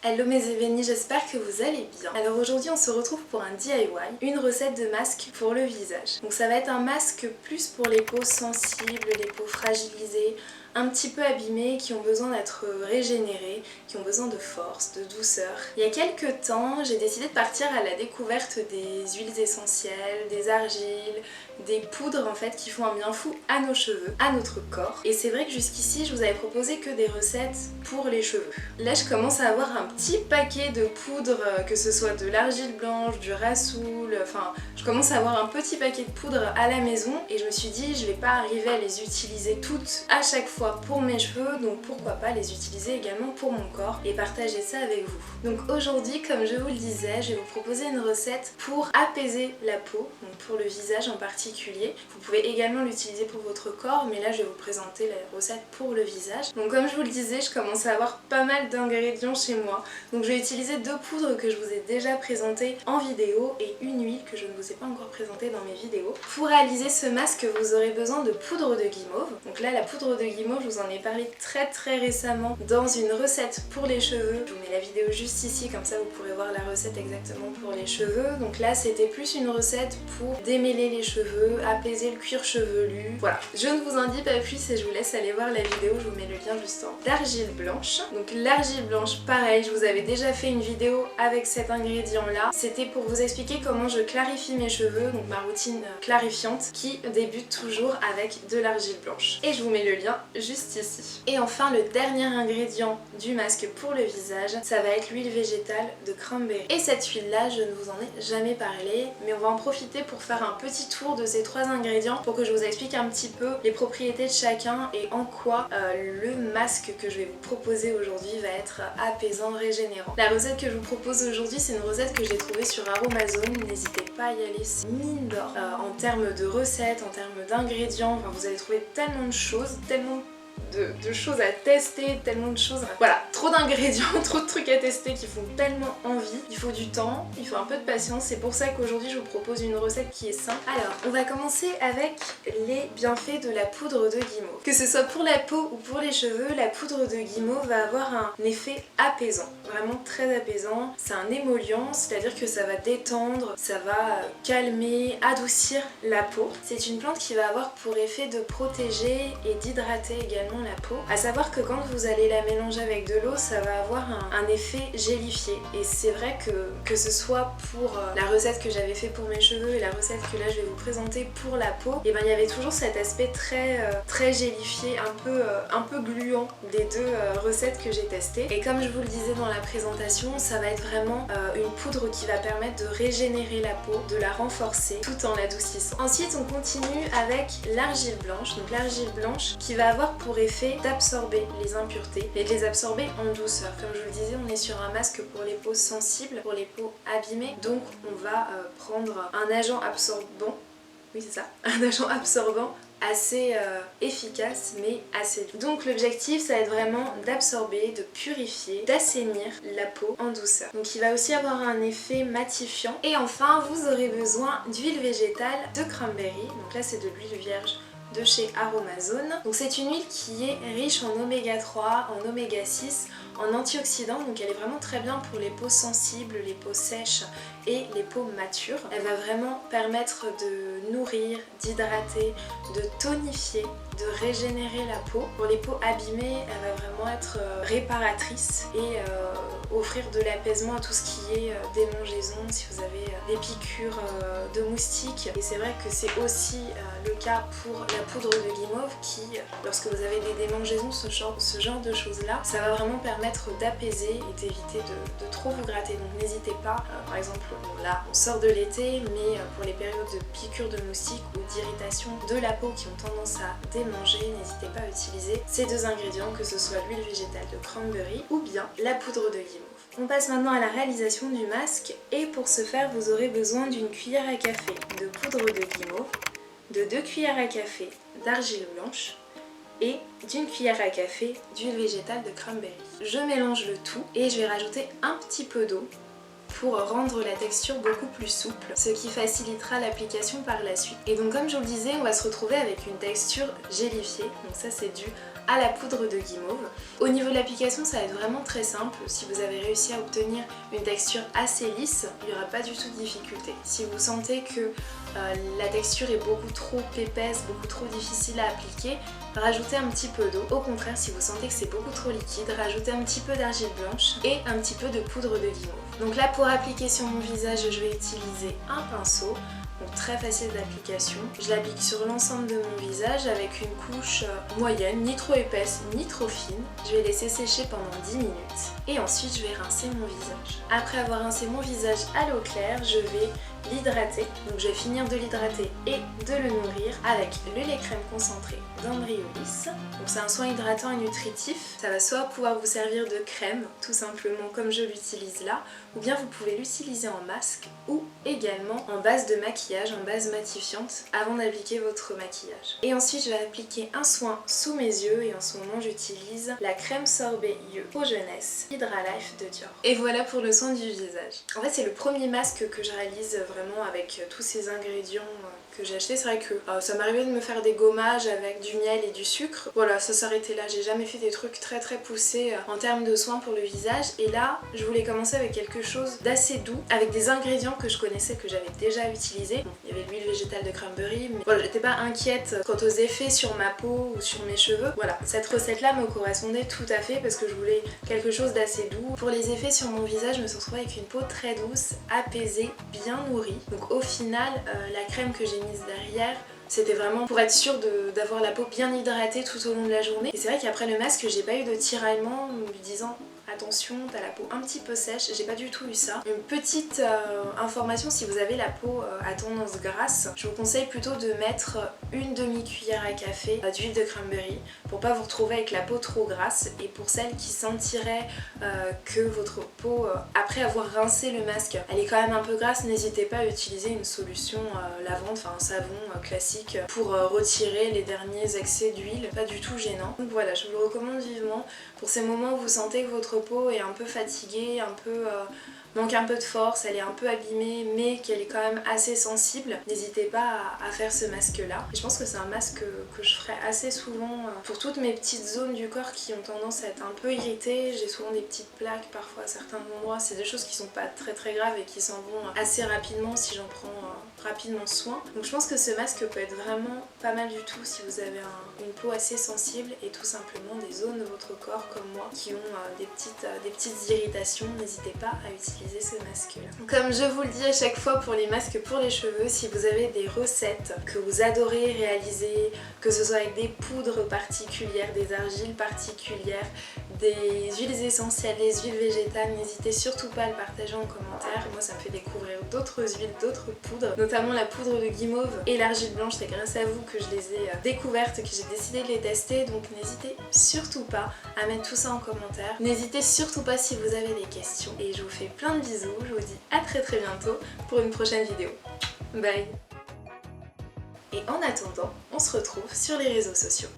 Hello mes événis, j'espère que vous allez bien. Alors aujourd'hui on se retrouve pour un DIY, une recette de masque pour le visage. Donc ça va être un masque plus pour les peaux sensibles, les peaux fragilisées, un petit peu abîmées, qui ont besoin d'être régénérées, qui ont besoin de force, de douceur. Il y a quelques temps, j'ai décidé de partir à la découverte des huiles essentielles, des argiles, des poudres en fait qui font un bien fou à nos cheveux, à notre corps. Et c'est vrai que jusqu'ici je vous avais proposé que des recettes pour les cheveux. Là je commence à avoir un petit paquet de poudres, que ce soit de l'argile blanche, du rassoul, enfin je commence à avoir un petit paquet de poudres à la maison et je me suis dit je vais pas arriver à les utiliser toutes à chaque fois pour mes cheveux, donc pourquoi pas les utiliser également pour mon corps et partager ça avec vous. Donc aujourd'hui, comme je vous le disais, je vais vous proposer une recette pour apaiser la peau, donc pour le visage en particulier. Vous pouvez également l'utiliser pour votre corps, mais là je vais vous présenter la recette pour le visage. Donc comme je vous le disais, je commence à avoir pas mal d'ingrédients chez moi. Donc je vais utiliser deux poudres que je vous ai déjà présentées en vidéo et une huile que je ne vous ai pas encore présentée dans mes vidéos. Pour réaliser ce masque, vous aurez besoin de poudre de guimauve. Donc là la poudre de guimauve, je vous en ai parlé très récemment dans une recette pour les cheveux. Je vous mets la vidéo juste ici, comme ça vous pourrez voir la recette exactement pour les cheveux. Donc là c'était plus une recette pour démêler les cheveux, apaiser le cuir chevelu. Voilà, je ne vous en dis pas plus et je vous laisse aller voir la vidéo, je vous mets le lien juste en bas. D'argile blanche. Donc l'argile blanche, pareil, je vous avais déjà fait une vidéo avec cet ingrédient là. C'était pour vous expliquer comment je clarifie mes cheveux, donc ma routine clarifiante qui débute toujours avec de l'argile blanche. Et je vous mets le lien juste ici. Et enfin le dernier ingrédient du masque pour le visage, ça va être l'huile végétale de cranberry. Et cette huile là, je ne vous en ai jamais parlé, mais on va en profiter pour faire un petit tour de ces trois ingrédients pour que je vous explique un petit peu les propriétés de chacun et en quoi le masque que je vais vous proposer aujourd'hui va être apaisant, régénérant. La recette que je vous propose aujourd'hui, c'est une recette que j'ai trouvée sur Aromazone, n'hésitez pas à y aller, c'est mine d'or. En termes de recettes, en termes d'ingrédients, enfin, vous allez trouver tellement de choses, tellement de choses à tester, tellement de choses, voilà, trop d'ingrédients, trop de trucs à tester qui font tellement envie. Il faut du temps, il faut un peu de patience, c'est pour ça qu'aujourd'hui je vous propose une recette qui est simple. Alors on va commencer avec les bienfaits de la poudre de guimauve. Que ce soit pour la peau ou pour les cheveux, la poudre de guimauve va avoir un effet apaisant, vraiment très apaisant. C'est un émollient, c'est-à-dire que ça va détendre, ça va calmer, adoucir la peau. C'est une plante qui va avoir pour effet de protéger et d'hydrater également la peau. À savoir que quand vous allez la mélanger avec de l'eau, ça va avoir un effet gélifié. Et c'est vrai que ce soit pour la recette que j'avais fait pour mes cheveux et la recette que là je vais vous présenter pour la peau, et ben il y avait toujours cet aspect très gélifié, un peu gluant des deux recettes que j'ai testées. Et comme je vous le disais dans la présentation, ça va être vraiment une poudre qui va permettre de régénérer la peau, de la renforcer tout en l'adoucissant. Ensuite on continue avec l'argile blanche. Donc l'argile blanche qui va avoir pour effet d'absorber les impuretés et de les absorber en douceur. Comme je vous le disais, on est sur un masque pour les peaux sensibles, pour les peaux abîmées, donc on va prendre un agent absorbant, oui c'est ça, un agent absorbant assez efficace mais assez doux. Donc l'objectif ça va être vraiment d'absorber, de purifier, d'assainir la peau en douceur. Donc il va aussi avoir un effet matifiant. Et enfin vous aurez besoin d'huile végétale de cranberry, donc là c'est de l'huile vierge de chez Aromazone. Donc c'est une huile qui est riche en oméga 3, en oméga 6, en antioxydants, donc elle est vraiment très bien pour les peaux sensibles, les peaux sèches et les peaux matures. Elle va vraiment permettre de nourrir, d'hydrater, de tonifier, de régénérer la peau. Pour les peaux abîmées, elle va vraiment être réparatrice et offrir de l'apaisement à tout ce qui est démangeaison, si vous avez des piqûres de moustiques. Et c'est vrai que c'est aussi le cas pour la poudre de guimauve qui, lorsque vous avez des démangeaisons, ce genre de choses là, ça va vraiment permettre d'apaiser et d'éviter de trop vous gratter. Donc n'hésitez pas, par exemple là on sort de l'été, mais pour les périodes de piqûres de moustiques ou d'irritation de la peau qui ont tendance à démanger, n'hésitez pas à utiliser ces deux ingrédients, que ce soit l'huile végétale de cranberry ou bien la poudre de guimauve. On passe maintenant à la réalisation du masque et pour ce faire vous aurez besoin d'une cuillère à café de poudre de guimauve, de 2 cuillères à café d'argile blanche et d'une cuillère à café d'huile végétale de cranberry. Je mélange le tout et je vais rajouter un petit peu d'eau pour rendre la texture beaucoup plus souple, ce qui facilitera l'application par la suite. Et donc comme je vous le disais, on va se retrouver avec une texture gélifiée, donc ça c'est dû à la poudre de guimauve. Au niveau de l'application, ça va être vraiment très simple. Si vous avez réussi à obtenir une texture assez lisse, il n'y aura pas du tout de difficulté. Si vous sentez que la texture est beaucoup trop épaisse, beaucoup trop difficile à appliquer, rajoutez un petit peu d'eau. Au contraire, si vous sentez que c'est beaucoup trop liquide, rajoutez un petit peu d'argile blanche et un petit peu de poudre de guimauve. Donc là, pour appliquer sur mon visage, je vais utiliser un pinceau. Donc très facile d'application. Je l'applique sur l'ensemble de mon visage avec une couche moyenne, ni trop épaisse ni trop fine. Je vais laisser sécher pendant 10 minutes et ensuite je vais rincer mon visage. Après avoir rincé mon visage à l'eau claire, je vais l'hydrater. Donc je vais finir de l'hydrater et de le nourrir avec le lait crème concentré d'Ambryolis. Donc c'est un soin hydratant et nutritif. Ça va soit pouvoir vous servir de crème, tout simplement comme je l'utilise là, ou bien vous pouvez l'utiliser en masque ou également en base de maquillage, en base matifiante avant d'appliquer votre maquillage. Et ensuite je vais appliquer un soin sous mes yeux et en ce moment j'utilise la crème sorbet yeux Pro Jeunesse Hydra Life de Dior. Et voilà pour le soin du visage. En fait c'est le premier masque que je réalise vraiment avec tous ces ingrédients que j'ai acheté. C'est vrai que ça m'arrivait de me faire des gommages avec du miel et du sucre. Voilà, ça s'arrêtait là. J'ai jamais fait des trucs très poussés en termes de soins pour le visage. Et là, je voulais commencer avec quelque chose d'assez doux, avec des ingrédients que je connaissais, que j'avais déjà utilisés. Bon, il y avait l'huile végétale de cranberry, mais voilà, j'étais pas inquiète quant aux effets sur ma peau ou sur mes cheveux. Voilà, cette recette-là me correspondait tout à fait parce que je voulais quelque chose d'assez doux. Pour les effets sur mon visage, je me suis retrouvée avec une peau très douce, apaisée, bien nourrie. Donc au final, la crème que j'ai mise derrière, c'était vraiment pour être sûre d'avoir la peau bien hydratée tout au long de la journée. Et c'est vrai qu'après le masque, j'ai pas eu de tiraillement me disant attention, t'as la peau un petit peu sèche, j'ai pas du tout eu ça. Une petite information, si vous avez la peau à tendance grasse, je vous conseille plutôt de mettre une demi-cuillère à café d'huile de cranberry pour pas vous retrouver avec la peau trop grasse. Et pour celles qui sentiraient que votre peau, après avoir rincé le masque, elle est quand même un peu grasse, n'hésitez pas à utiliser une solution lavande, enfin un savon classique pour retirer les derniers excès d'huile, pas du tout gênant. Donc voilà, je vous le recommande vivement pour ces moments où vous sentez que votre peau est un peu fatiguée, un peu manque un peu de force, elle est un peu abîmée mais qu'elle est quand même assez sensible. N'hésitez pas à faire ce masque là. Et je pense que c'est un masque que je ferai assez souvent pour toutes mes petites zones du corps qui ont tendance à être un peu irritées. J'ai souvent des petites plaques parfois à certains endroits. C'est des choses qui sont pas très graves et qui s'en vont assez rapidement si j'en prends rapidement soin. Donc je pense que ce masque peut être vraiment pas mal du tout si vous avez une peau assez sensible et tout simplement des zones de votre corps comme moi qui ont des petites irritations. N'hésitez pas à utiliser ce masque là. Comme je vous le dis à chaque fois pour les masques pour les cheveux, si vous avez des recettes que vous adorez réaliser, que ce soit avec des poudres particulières, des argiles particulières, des huiles essentielles, des huiles végétales, n'hésitez surtout pas à le partager en commentaire. Moi ça me fait découvrir d'autres huiles, d'autres poudres, notamment la poudre de guimauve et l'argile blanche. C'est grâce à vous que je les ai découvertes, que j'ai décidé de les tester, donc n'hésitez surtout pas à mettre tout ça en commentaire. N'hésitez surtout pas si vous avez des questions et je vous fais plein de bisous. Je vous dis à très bientôt pour une prochaine vidéo. Bye. Et en attendant, on se retrouve sur les réseaux sociaux.